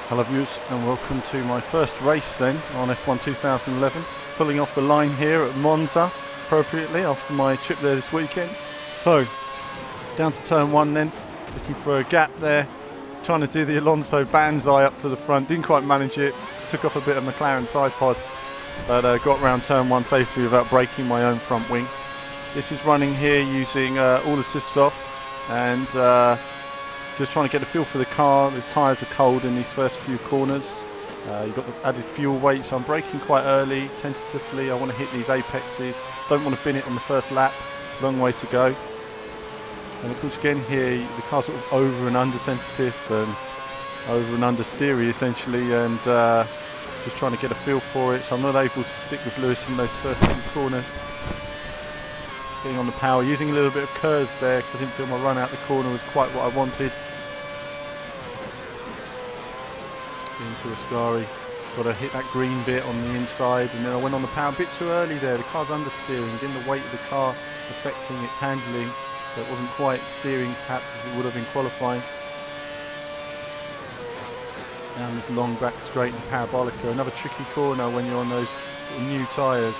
Hello viewers and welcome to my first race then on F1 2011. Pulling off the line here at Monza appropriately after my trip there this weekend. So down to turn one then, looking for a gap there, trying to do the Alonso banzai up to the front, didn't quite manage it, took off a bit of McLaren side pod, but got around turn one safely without breaking my own front wing. This is running here using all assists off and just trying to get a feel for the car. The tyres are cold in these first few corners. You've got the added fuel weight, so I'm braking quite early, tentatively. I want to hit these apexes. Don't want to bin it on the first lap. Long way to go. And of course again here, the car's sort of over and under sensitive and over and under steery essentially, and just trying to get a feel for it. So I'm not able to stick with Lewis in those first few corners. Getting on the power, using a little bit of curves there because I didn't feel my run out the corner was quite what I wanted. Into Ascari, got to hit that green bit on the inside, and then I went on the power a bit too early there. The car's understeering, again the weight of the car affecting its handling, so it wasn't quite steering perhaps as it would have in qualifying. Down this long back straight and parabolica, another tricky corner when you're on those new tyres,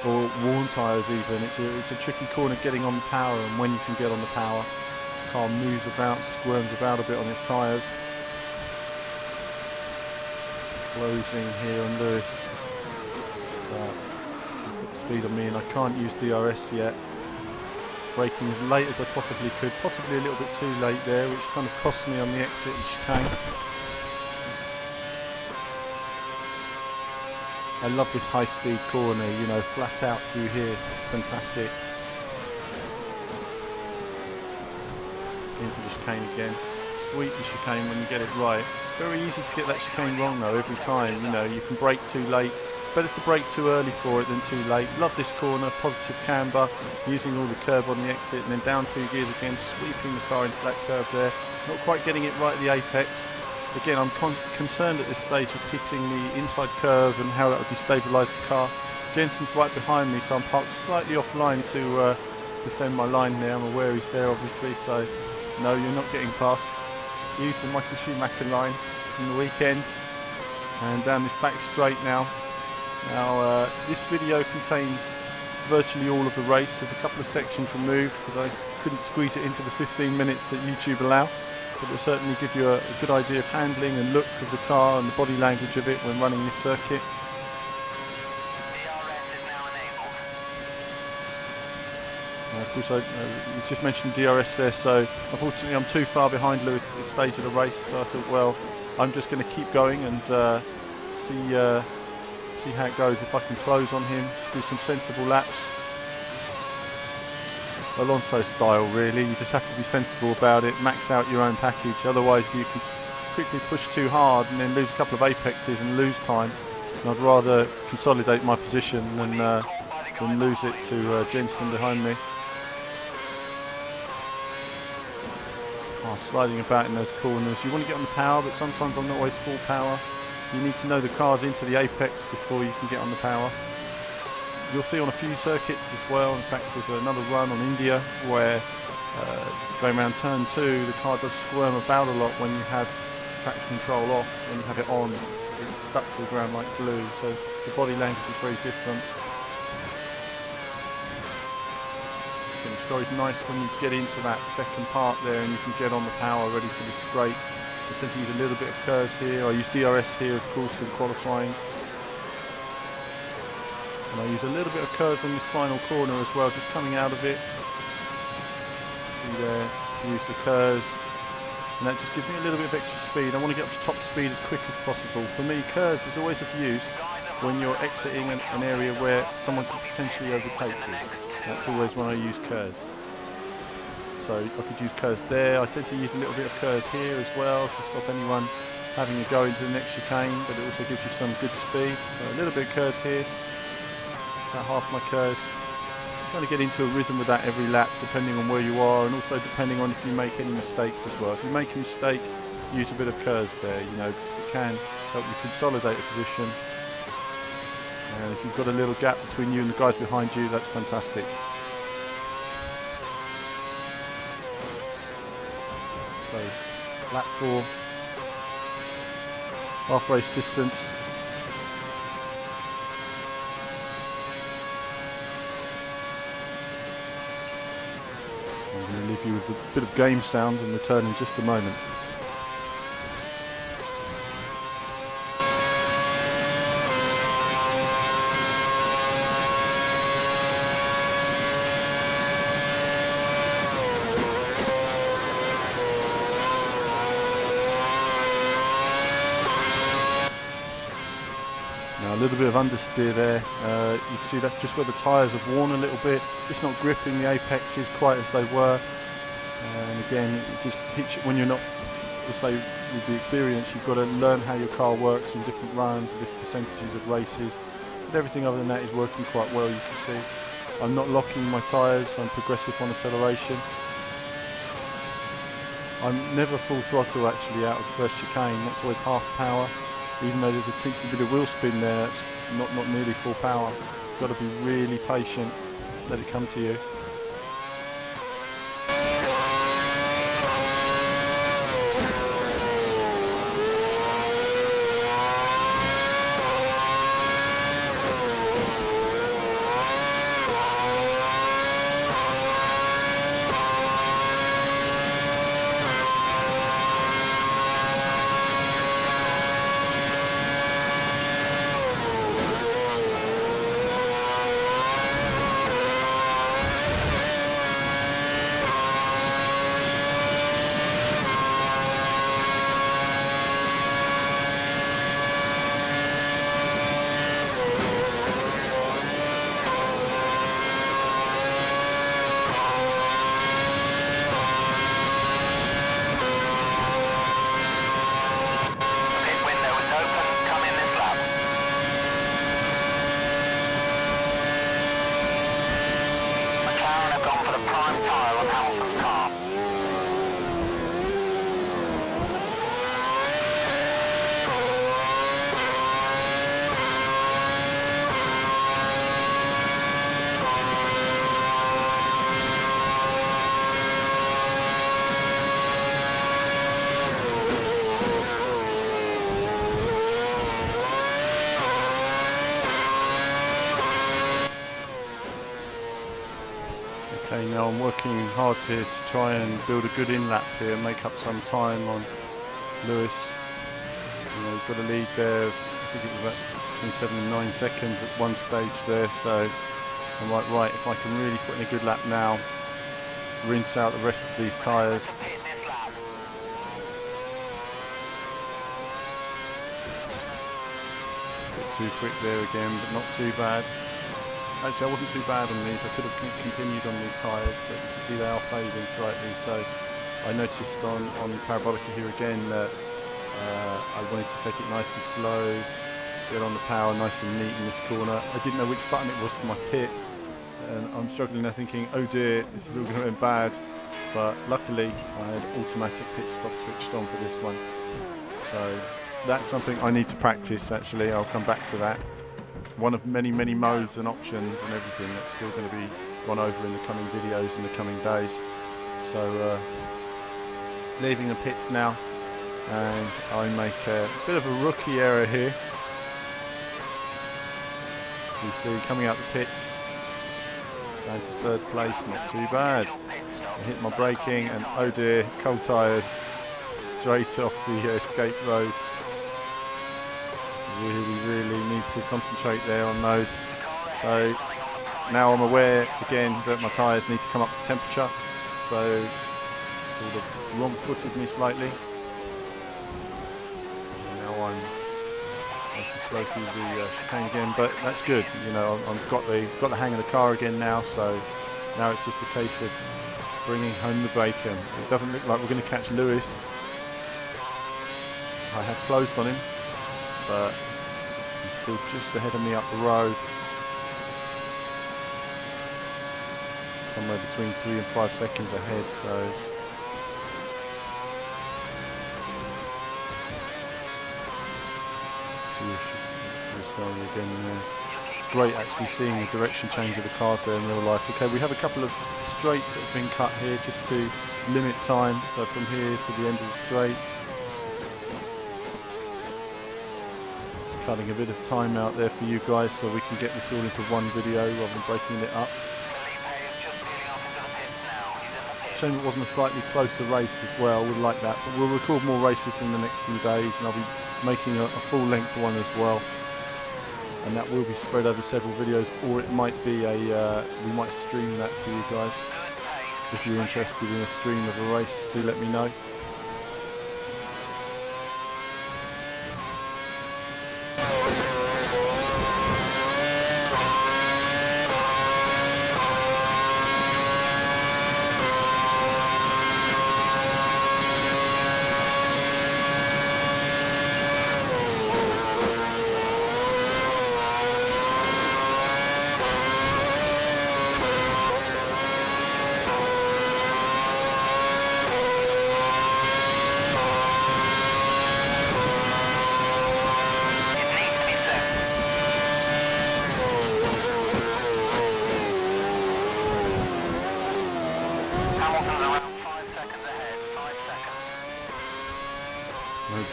or worn tyres even. It's a tricky corner getting on the power and when you can get on the power. The car moves about, squirms about a bit on its tyres. Closing here on Lewis. He's got the speed on me and I can't use DRS yet. Braking as late as I possibly could, possibly a little bit too late there, which kind of cost me on the exit and chicane. I love this high-speed corner, you know, flat out through here, fantastic. Into the chicane again, sweet the chicane when you get it right. Very easy to get that chicane wrong though every time, you know, you can brake too late. Better to brake too early for it than too late. Love this corner, positive camber, using all the curb on the exit and then down 2 gears again, sweeping the car into that curve there. Not quite getting it right at the apex. Again, I'm concerned at this stage of hitting the inside curve and how that would destabilise the car. Jensen's right behind me, so I'm parked slightly offline to defend my line there. I'm aware he's there obviously, so no, you're not getting past. Use the Michael Schumacher line from the weekend, and down this back straight now. Now this video contains virtually all of the race. There's a couple of sections removed because I couldn't squeeze it into the 15 minutes that YouTube allow. But it will certainly give you a good idea of handling and look of the car and the body language of it when running this circuit. Of course, you just mentioned DRS there, so unfortunately I'm too far behind Lewis at this stage of the race, so I thought, well, I'm just going to keep going and see how it goes. If I can close on him, do some sensible laps. Alonso style really, you just have to be sensible about it, max out your own package, otherwise you can quickly push too hard and then lose a couple of apexes and lose time. And I'd rather consolidate my position than lose it to Jensen behind me. Oh, sliding about in those corners, you want to get on the power, but sometimes I'm not always full power. You need to know the car's into the apex before you can get on the power. You'll see on a few circuits as well, in fact there's another run on India where going around turn 2 the car does squirm about a lot when you have traction control off. When you have it on, it's stuck to the ground like glue, so the body language is very different. It's very nice when you get into that second part there and you can get on the power ready for the straight. I tend to use a little bit of curves here. I use DRS here of course in qualifying. And I use a little bit of curves on this final corner as well, just coming out of it. See there, use the curves. And that just gives me a little bit of extra speed. I want to get up to top speed as quick as possible. For me, curves is always of use when you're exiting an area where someone could potentially overtake you. That's always when I use curves. So I could use curves there. I tend to use a little bit of curves here as well to stop anyone having a go into the next chicane, but it also gives you some good speed. So a little bit of curves here. About half my curves. Trying to get into a rhythm with that every lap depending on where you are and also depending on if you make any mistakes as well. If you make a mistake, use a bit of curves there, you know, it can help you consolidate the position. And if you've got a little gap between you and the guys behind you, that's fantastic. So lap 4, half race distance. I'm going to leave you with a bit of game sound and return in just a moment. Now a little bit of understeer there, you can see that's just where the tyres have worn a little bit, just not gripping the apexes quite as they were, and again it just hits you when you're not, let's say with the experience you've got to learn how your car works in different runs, different percentages of races, but everything other than that is working quite well, you can see. I'm not locking my tyres, I'm progressive on acceleration. I'm never full throttle actually out of the first chicane, that's always half power. Even though there's a teensy bit of wheel spin there, it's not nearly full power. You've got to be really patient, let it come to you. Okay, now I'm working hard here to try and build a good in-lap here, make up some time on Lewis. You know, he's got a lead there, I think it was about between 7 and 9 seconds at one stage there, so I'm like, right, if I can really put in a good lap now, rinse out the rest of these tyres. Bit too quick there again, but not too bad. Actually, I wasn't too bad on these. I could have continued on these tyres, but you can see they are fading slightly. So I noticed on the Parabolica here again that I wanted to take it nice and slow, get on the power nice and neat in this corner. I didn't know which button it was for my pit, and I'm struggling now thinking, oh dear, this is all going to end bad. But luckily, I had automatic pit stop switched on for this one. So that's something I need to practice actually. I'll come back to that. One of many modes and options and everything that's still going to be gone over in the coming videos in the coming days. So leaving the pits now, and I make a bit of a rookie error here. You see coming out the pits, down to third place, not too bad. I hit my braking and oh dear, cold tyres straight off the escape road. Really need to concentrate there on those. So now I'm aware again that my tyres need to come up to temperature, so sort of wrong-footed me slightly. And now I'm nice and slow through the chicane again, but that's good. You know, I've got the hang of the car again now, so now it's just a case of bringing home the bacon. It doesn't look like we're going to catch Lewis. I have closed on him, but he's still just ahead of me up the road. Somewhere between 3 and 5 seconds ahead, so just going again there. It's great actually seeing the direction change of the cars there in real life. Okay, we have a couple of straights that have been cut here just to limit time, so from here to the end of the straight. cutting a bit of time out there for you guys so we can get this all into one video rather than breaking it up. Shame it wasn't a slightly closer race as well, would like that, but we'll record more races in the next few days and I'll be making a full length one as well, and that will be spread over several videos, or it might be we might stream that for you guys. If you're interested in a stream of a race, do let me know.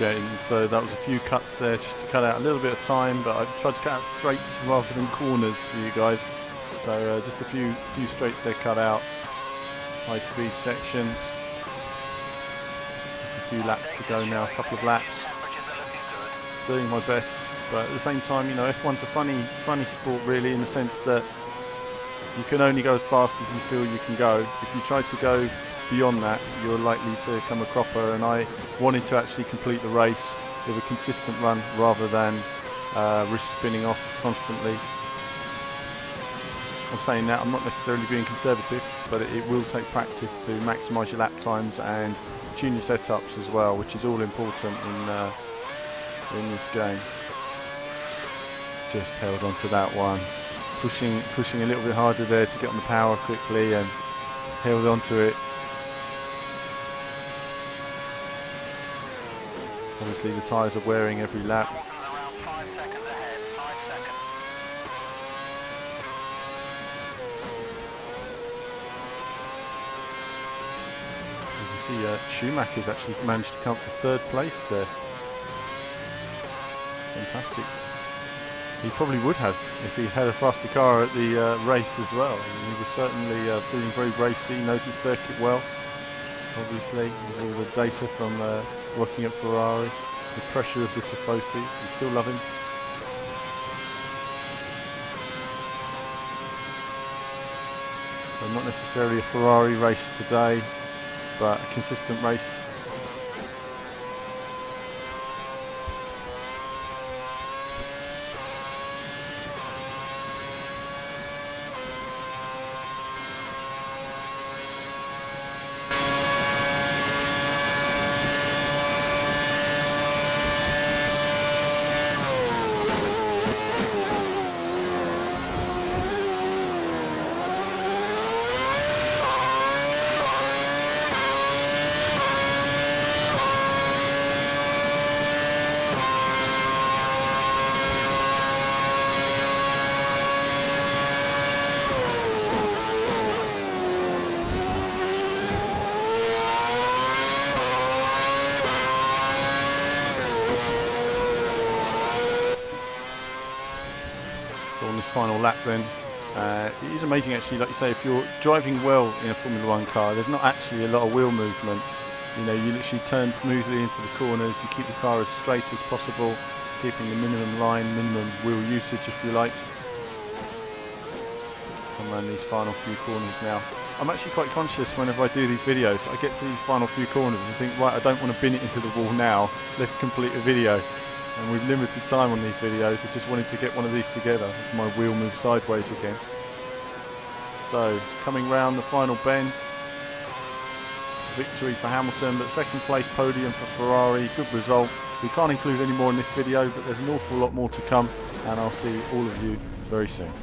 Okay, so that was a few cuts there just to cut out a little bit of time, but I've tried to cut out straights rather than corners for you guys. So just a few straights there cut out, high speed sections. A few laps to go now, a couple of laps. Doing my best, but at the same time, you know, F1's a funny sport really, in the sense that you can only go as fast as you feel you can go. If you try to go beyond that, you're likely to come a cropper, and I wanted to actually complete the race with a consistent run rather than risk spinning off constantly. I'm saying that, I'm not necessarily being conservative, but it will take practice to maximise your lap times and tune your setups as well, which is all important in this game. Just held on to that one, pushing a little bit harder there to get on the power quickly, and held on to it. Obviously the tyres are wearing every lap. You can see Schumacher's actually managed to come up to third place there. Fantastic. He probably would have if he had a faster car at the race as well. I mean, he was certainly feeling very racy, knows his circuit well. Obviously, with all the data from working at Ferrari, the pressure of the Tifosi, you still love him. So not necessarily a Ferrari race today, but a consistent race. On this final lap then, it is amazing actually, like you say, if you're driving well in a Formula 1 car, there's not actually a lot of wheel movement. You know, you literally turn smoothly into the corners, you keep the car as straight as possible, keeping the minimum line, minimum wheel usage if you like. I'm around these final few corners now. I'm actually quite conscious whenever I do these videos, I get to these final few corners and think, right, I don't want to bin it into the wall now, let's complete a video. And we've limited time on these videos, I just wanted to get one of these together as my wheel moves sideways again. So, coming round the final bend, victory for Hamilton, but second place podium for Ferrari, good result. We can't include any more in this video, but there's an awful lot more to come, and I'll see all of you very soon.